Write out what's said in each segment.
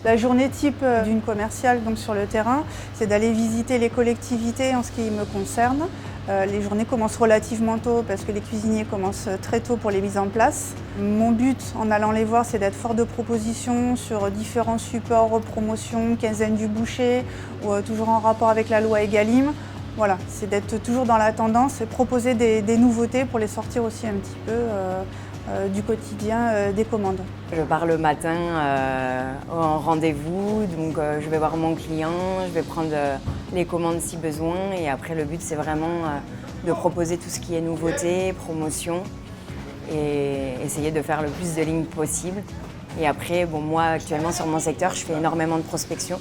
La journée type d'une commerciale donc sur le terrain, c'est d'aller visiter les collectivités en ce qui me concerne. Les journées commencent relativement tôt parce que les cuisiniers commencent très tôt pour les mises en place. Mon but en allant les voir, c'est d'être fort de propositions sur différents supports, promotions, quinzaine du boucher ou toujours en rapport avec la loi Egalim. Voilà, c'est d'être toujours dans la tendance et proposer des nouveautés pour les sortir aussi un petit peu du quotidien des commandes. Je pars le matin en rendez-vous, donc je vais voir mon client, je vais prendre les commandes si besoin et après le but c'est vraiment de proposer tout ce qui est nouveauté, promotion et essayer de faire le plus de lignes possible. Et après, bon, moi actuellement sur mon secteur je fais énormément de prospection,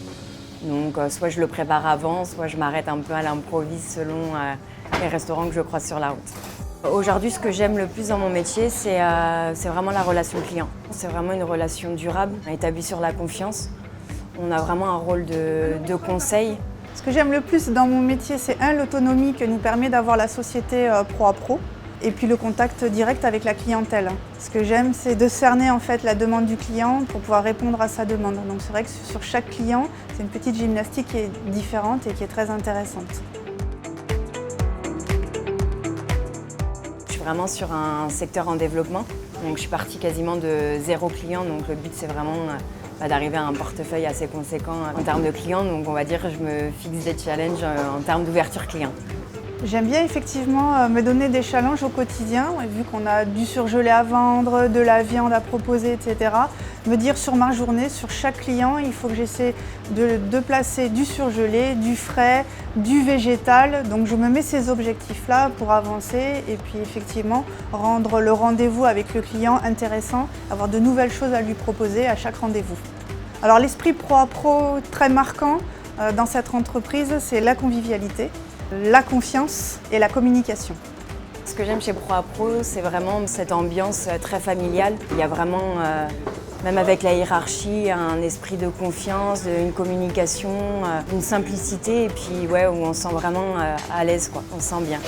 donc soit je le prépare avant, soit je m'arrête un peu à l'improviste selon les restaurants que je croise sur la route. Aujourd'hui, ce que j'aime le plus dans mon métier, c'est vraiment la relation client. C'est vraiment une relation durable, établie sur la confiance. On a vraiment un rôle de conseil. Ce que j'aime le plus dans mon métier, c'est l'autonomie que nous permet d'avoir la société pro à pro et puis le contact direct avec la clientèle. Ce que j'aime, c'est de cerner en fait la demande du client pour pouvoir répondre à sa demande. Donc c'est vrai que sur chaque client, c'est une petite gymnastique qui est différente et qui est très intéressante. Vraiment sur un secteur en développement. Donc je suis partie quasiment de 0 client, donc le but c'est vraiment d'arriver à un portefeuille assez conséquent en termes de clients. Donc on va dire que je me fixe des challenges en termes d'ouverture client. J'aime bien effectivement me donner des challenges au quotidien, vu qu'on a du surgelé à vendre, de la viande à proposer, etc. Me dire sur ma journée, sur chaque client, il faut que j'essaie de placer du surgelé, du frais, du végétal. Donc je me mets ces objectifs-là pour avancer et puis effectivement rendre le rendez-vous avec le client intéressant, avoir de nouvelles choses à lui proposer à chaque rendez-vous. Alors l'esprit pro à pro très marquant dans cette entreprise, c'est la convivialité, la confiance et la communication. Ce que j'aime chez Pro à Pro, c'est vraiment cette ambiance très familiale. Il y a vraiment, même avec la hiérarchie, un esprit de confiance, une communication, une simplicité et puis ouais, où on se sent vraiment à l'aise, quoi. On se sent bien.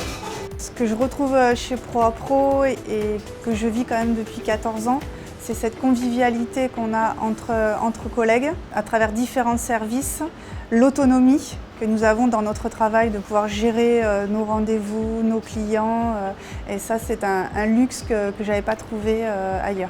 Ce que je retrouve chez Pro à Pro et que je vis quand même depuis 14 ans, c'est cette convivialité qu'on a entre collègues à travers différents services, l'autonomie que nous avons dans notre travail de pouvoir gérer nos rendez-vous, nos clients. Et ça, c'est un luxe que je n'avais pas trouvé ailleurs.